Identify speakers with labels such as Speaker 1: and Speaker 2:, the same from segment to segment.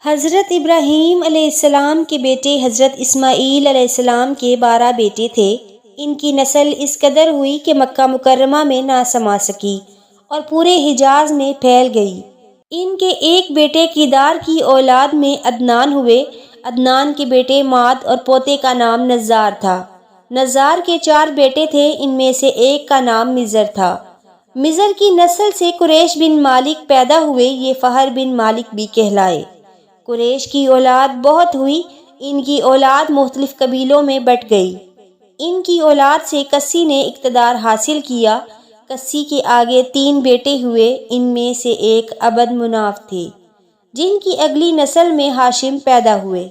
Speaker 1: حضرت ابراہیم علیہ السلام کے بیٹے حضرت اسماعیل علیہ السلام کے 12 بیٹے تھے۔ ان کی نسل اس قدر ہوئی کہ مکہ مکرمہ میں نہ سما سکی اور پورے حجاز میں پھیل گئی۔ ان کے ایک بیٹے کیدار کی اولاد میں عدنان ہوئے۔ عدنان کے بیٹے ماد اور پوتے کا نام نزار تھا۔ نزار کے 4 بیٹے تھے، ان میں سے ایک کا نام مزر تھا۔ مزر کی نسل سے قریش بن مالک پیدا ہوئے، یہ فہر بن مالک بھی کہلائے۔ قریش کی اولاد بہت ہوئی، ان کی اولاد مختلف قبیلوں میں بٹ گئی۔ ان کی اولاد سے کسی نے اقتدار حاصل کیا۔ کسی کے آگے 3 بیٹے ہوئے، ان میں سے ایک عبد مناف تھے، جن کی اگلی نسل میں ہاشم پیدا ہوئے۔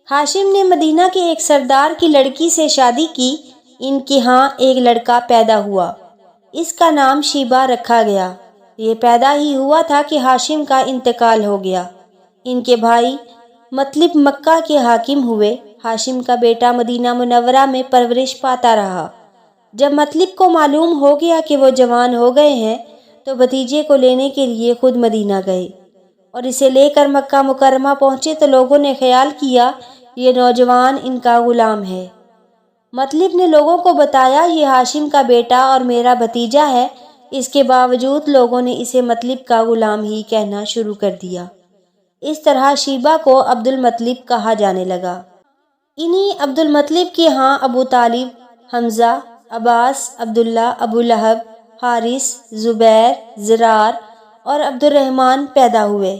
Speaker 1: ہاشم نے مدینہ کے ایک سردار کی لڑکی سے شادی کی، ان کے ہاں ایک لڑکا پیدا ہوا، اس کا نام شیبہ رکھا گیا۔ یہ پیدا ہی ہوا تھا کہ ہاشم کا انتقال ہو گیا۔ ان کے بھائی مطلب مکہ کے حاکم ہوئے۔ ہاشم کا بیٹا مدینہ منورہ میں پرورش پاتا رہا۔ جب مطلب کو معلوم ہو گیا کہ وہ جوان ہو گئے ہیں تو بھتیجے کو لینے کے لیے خود مدینہ گئے اور اسے لے کر مکہ مکرمہ پہنچے تو لوگوں نے خیال کیا یہ نوجوان ان کا غلام ہے۔ مطلب نے لوگوں کو بتایا یہ ہاشم کا بیٹا اور میرا بھتیجا ہے، اس کے باوجود لوگوں نے اسے مطلب کا غلام ہی کہنا شروع کر دیا۔ اس طرح شیبہ کو عبد المطلب کہا جانے لگا۔ انہی عبد المطلب کے ہاں ابو طالب، حمزہ، عباس، عبداللہ، ابو لہب، حارث، زبیر، زرار اور عبد الرحمن پیدا ہوئے۔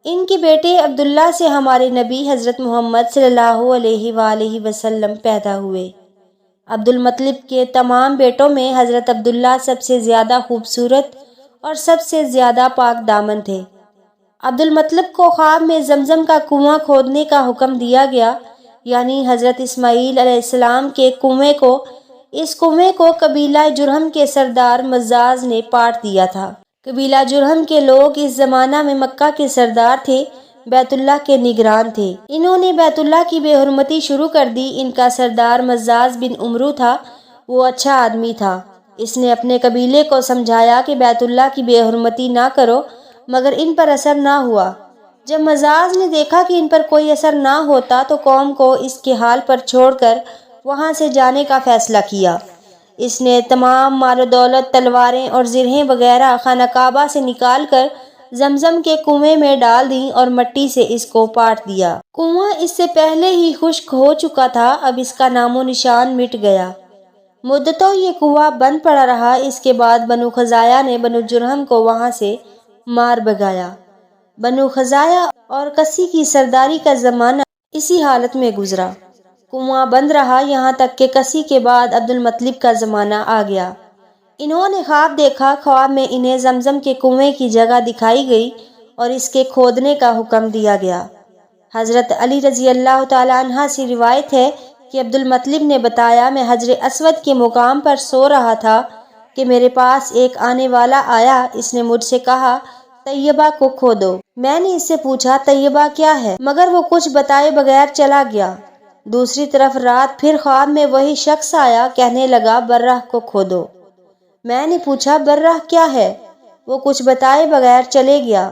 Speaker 1: ان کے بیٹے عبداللہ سے ہمارے نبی حضرت محمد صلی اللہ علیہ وآلہ وسلم پیدا ہوئے۔ عبد المطلب کے تمام بیٹوں میں حضرت عبداللہ سب سے زیادہ خوبصورت اور سب سے زیادہ پاک دامن تھے۔ عبد المطلب کو خواب میں زمزم کا کنواں کھودنے کا حکم دیا گیا، یعنی حضرت اسماعیل علیہ السلام کے کنویں کو۔ اس کنویں کو قبیلہ جرہم کے سردار مزاز نے پاٹ دیا تھا۔ قبیلہ جرہم کے لوگ اس زمانہ میں مکہ کے سردار تھے، بیت اللہ کے نگران تھے۔ انہوں نے بیت اللہ کی بے حرمتی شروع کر دی۔ ان کا سردار مزاز بن عمرو تھا، وہ اچھا آدمی تھا۔ اس نے اپنے قبیلے کو سمجھایا کہ بیت اللہ کی بے حرمتی نہ کرو، مگر ان پر اثر نہ ہوا۔ جب مزاز نے دیکھا کہ ان پر کوئی اثر نہ ہوتا تو قوم کو اس کے حال پر چھوڑ کر وہاں سے جانے کا فیصلہ کیا۔ اس نے تمام مال و دولت، تلواریں اور زرہیں وغیرہ خانہ کعبہ سے نکال کر زمزم کے کنویں میں ڈال دیں اور مٹی سے اس کو پاٹ دیا۔ کنواں اس سے پہلے ہی خشک ہو چکا تھا، اب اس کا نام و نشان مٹ گیا۔ مدتوں یہ کنواں بند پڑا رہا۔ اس کے بعد بنو خزاعہ نے بنو جرہم کو وہاں سے مار بھگایا۔ بنو خزاعہ اور کسی کی سرداری کا زمانہ اسی حالت میں گزرا۔ کنواں بند رہا یہاں تک کہ کسی کے بعد عبد المطلب کا زمانہ آ گیا۔ انہوں نے خواب دیکھا، خواب میں انہیں زمزم کے کنویں کی جگہ دکھائی گئی اور اس کے کھودنے کا حکم دیا گیا۔ حضرت علی رضی اللہ تعالیٰ عنہ سے روایت ہے کہ عبد المطلب نے بتایا میں حجر اسود کے مقام پر سو رہا تھا کہ میرے پاس ایک آنے والا آیا۔ اس نے مجھ سے کہا طیبہ کو کھودو۔ میں نے اس سے پوچھا طیبہ کیا ہے، مگر وہ کچھ بتائے بغیر چلا گیا۔ دوسری طرف رات پھر خواب میں وہی شخص آیا، کہنے لگا برہ کو کھودو۔ میں نے پوچھا برہ کیا ہے، وہ کچھ بتائے بغیر چلے گیا۔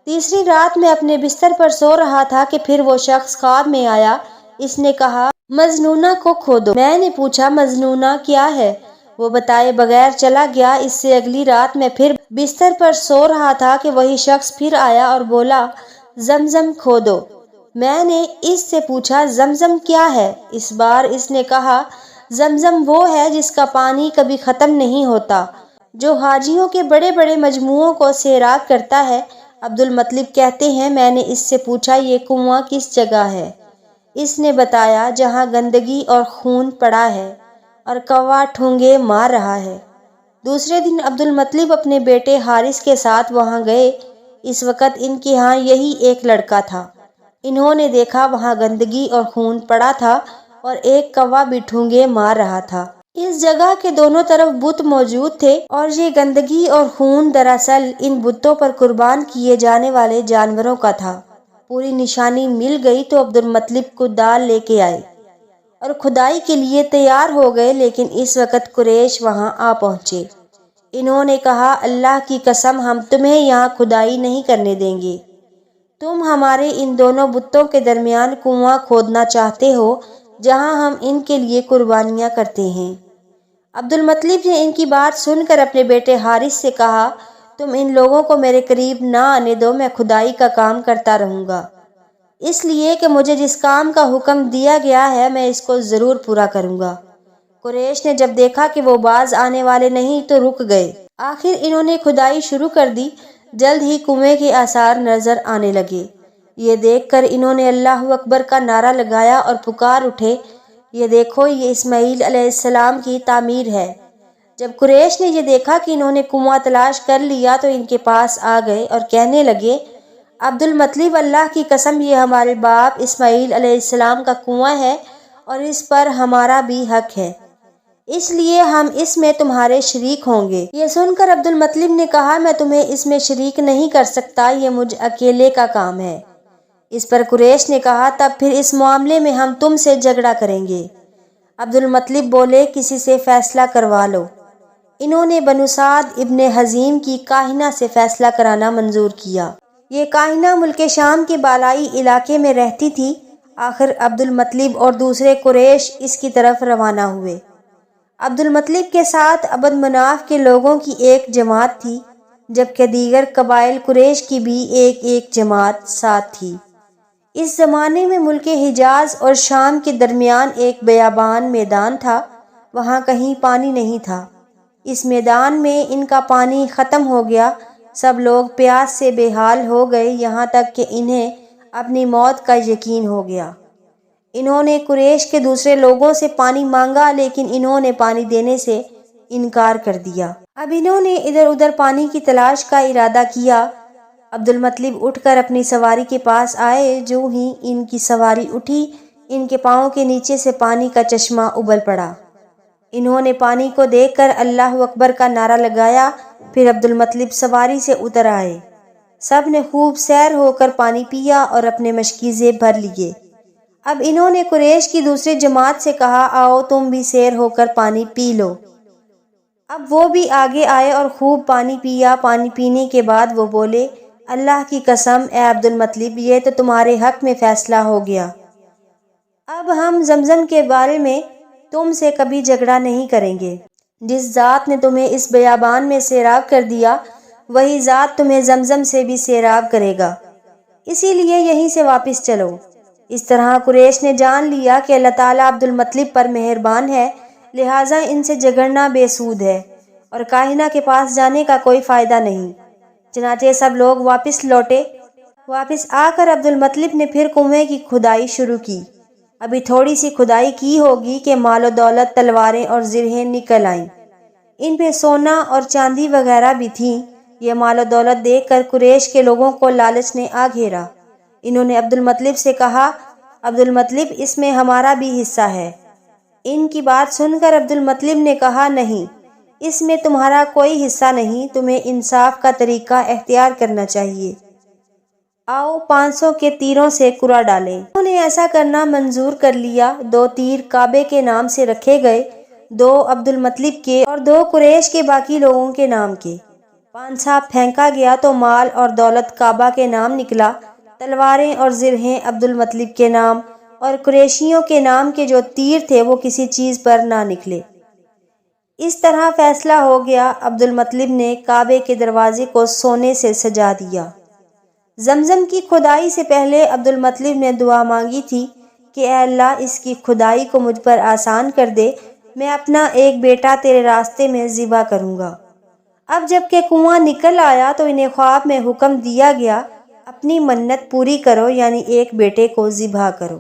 Speaker 1: تیسری رات میں اپنے بستر پر سو رہا تھا کہ پھر وہ شخص خواب میں آیا، اس نے کہا مجنونہ کو کھودو۔ میں نے پوچھا مجنونہ کیا ہے، وہ بتائے بغیر چلا گیا۔ اس سے اگلی رات میں پھر بستر پر سو رہا تھا کہ وہی شخص پھر آیا اور بولا زمزم کھودو۔ میں نے اس سے پوچھا زمزم کیا ہے، اس بار اس نے کہا زمزم وہ ہے جس کا پانی کبھی ختم نہیں ہوتا، جو حاجیوں کے بڑے بڑے مجموعوں کو سیراب کرتا ہے۔ عبد المطلب کہتے ہیں میں نے اس سے پوچھا یہ کنواں کس جگہ ہے، اس نے بتایا جہاں گندگی اور خون پڑا ہے اور کوا ٹھونگے مار رہا ہے۔ دوسرے دن عبد المطلب اپنے بیٹے حارث کے ساتھ وہاں گئے۔ اس وقت ان کے ہاں یہی ایک لڑکا تھا۔ انہوں نے دیکھا وہاں گندگی اور خون پڑا تھا اور ایک کوا بھی ٹھونگے مار رہا تھا۔ اس جگہ کے دونوں طرف بت موجود تھے اور یہ گندگی اور خون دراصل ان بتوں پر قربان کیے جانے والے جانوروں کا تھا۔ پوری نشانی مل گئی تو عبد المطلب کو دال لے کے آئے اور کھدائی کے لیے تیار ہو گئے، لیکن اس وقت قریش وہاں آ پہنچے۔ انہوں نے کہا اللہ کی قسم ہم تمہیں یہاں کھدائی نہیں کرنے دیں گے، تم ہمارے ان دونوں بتوں کے درمیان کنواں کھودنا چاہتے ہو جہاں ہم ان کے لیے قربانیاں کرتے ہیں۔ عبد المطلب نے ان کی بات سن کر اپنے بیٹے حارث سے کہا، تم ان لوگوں کو میرے قریب نہ آنے دو، میں کھدائی کا کام کرتا رہوں گا، اس لیے کہ مجھے جس کام کا حکم دیا گیا ہے میں اس کو ضرور پورا کروں گا۔ قریش نے جب دیکھا کہ وہ باز آنے والے نہیں تو رک گئے۔ آخر انہوں نے کھدائی شروع کر دی۔ جلد ہی کنویں کے آثار نظر آنے لگے۔ یہ دیکھ کر انہوں نے اللہ اکبر کا نعرہ لگایا اور پکار اٹھے، یہ دیکھو، یہ اسماعیل علیہ السلام کی تعمیر ہے۔ جب قریش نے یہ دیکھا کہ انہوں نے کنواں تلاش کر لیا تو ان کے پاس آ گئے اور کہنے لگے، عبد المطلب، اللہ کی قسم، یہ ہمارے باپ اسماعیل علیہ السلام کا کنواں ہے اور اس پر ہمارا بھی حق ہے، اس لیے ہم اس میں تمہارے شریک ہوں گے۔ یہ سن کر عبد المطلب نے کہا، میں تمہیں اس میں شریک نہیں کر سکتا، یہ مجھ اکیلے کا کام ہے۔ اس پر قریش نے کہا، تب پھر اس معاملے میں ہم تم سے جھگڑا کریں گے۔ عبد المطلب بولے، کسی سے فیصلہ کروا لو۔ انہوں نے بنو سعد ابن حزیم کی کاہنہ سے فیصلہ کرانا منظور کیا۔ یہ کاہنہ ملک شام کے بالائی علاقے میں رہتی تھی۔ آخر عبد المطلب اور دوسرے قریش اس کی طرف روانہ ہوئے۔ عبد المطلب کے ساتھ عبد مناف کے لوگوں کی ایک جماعت تھی، جبکہ دیگر قبائل قریش کی بھی ایک جماعت ساتھ تھی۔ اس زمانے میں ملک حجاز اور شام کے درمیان ایک بیابان میدان تھا، وہاں کہیں پانی نہیں تھا۔ اس میدان میں ان کا پانی ختم ہو گیا، سب لوگ پیاس سے بے حال ہو گئے، یہاں تک کہ انہیں اپنی موت کا یقین ہو گیا۔ انہوں نے قریش کے دوسرے لوگوں سے پانی مانگا، لیکن انہوں نے پانی دینے سے انکار کر دیا۔ اب انہوں نے ادھر ادھر پانی کی تلاش کا ارادہ کیا۔ عبد المطلب اٹھ کر اپنی سواری کے پاس آئے، جو ہی ان کی سواری اٹھی، ان کے پاؤں کے نیچے سے پانی کا چشمہ ابل پڑا۔ انہوں نے پانی کو دیکھ کر اللہ اکبر کا نعرہ لگایا، پھر عبد المطلب سواری سے اتر آئے۔ سب نے خوب سیر ہو کر پانی پیا اور اپنے مشکیزے بھر لیے۔ اب انہوں نے قریش کی دوسری جماعت سے کہا، آؤ تم بھی سیر ہو کر پانی پی لو۔ اب وہ بھی آگے آئے اور خوب پانی پیا۔ پانی پینے کے بعد وہ بولے، اللہ کی قسم، اے عبد المطلب، یہ تو تمہارے حق میں فیصلہ ہو گیا۔ اب ہم زمزم کے بارے میں تم سے کبھی جھگڑا نہیں کریں گے۔ جس ذات نے تمہیں اس بیابان میں سیراب کر دیا، وہی ذات تمہیں زمزم سے بھی سیراب کرے گا، اسی لیے یہیں سے واپس چلو۔ اس طرح قریش نے جان لیا کہ اللہ تعالیٰ عبد المطلب پر مہربان ہے، لہٰذا ان سے جھگڑنا بے سود ہے اور کاہنہ کے پاس جانے کا کوئی فائدہ نہیں۔ چنانچہ سب لوگ واپس لوٹے۔ واپس آ کر عبد المطلب نے پھر کنویں کی کھدائی شروع کی۔ ابھی تھوڑی سی کھدائی کی ہوگی کہ مال و دولت، تلواریں اور زرہیں نکل آئیں۔ ان پہ سونا اور چاندی وغیرہ بھی تھیں۔ یہ مال و دولت دیکھ کر قریش کے لوگوں کو لالچ نے آ گھیرا۔ انہوں نے عبد المطلب سے کہا، عبد المطلب، اس میں ہمارا بھی حصہ ہے۔ ان کی بات سن کر عبد المطلب نے کہا، نہیں، اس میں تمہارا کوئی حصہ نہیں، تمہیں انصاف کا طریقہ اختیار کرنا چاہیے۔ آؤ 500 کے تیروں سے کرا ڈالیں۔ انہوں نے ایسا کرنا منظور کر لیا۔ 2 تیر کعبے کے نام سے رکھے گئے، 2 عبد المطلب کے اور 2 قریش کے باقی لوگوں کے نام کے۔ پانسا پھینکا گیا تو مال اور دولت کعبہ کے نام نکلا، تلواریں اور زرہیں عبد المطلب کے نام، اور قریشیوں کے نام کے جو تیر تھے وہ کسی چیز پر نہ نکلے۔ اس طرح فیصلہ ہو گیا۔ عبد المطلب نے کعبے کے دروازے کو سونے سے سجا دیا۔ زمزم کی کھدائی سے پہلے عبد المطلب نے دعا مانگی تھی کہ اے اللہ، اس کی کھدائی کو مجھ پر آسان کر دے، میں اپنا ایک بیٹا تیرے راستے میں ذبح کروں گا۔ اب جب کہ کنواں نکل آیا تو انہیں خواب میں حکم دیا گیا، اپنی منت پوری کرو، یعنی ایک بیٹے کو ذبح کرو۔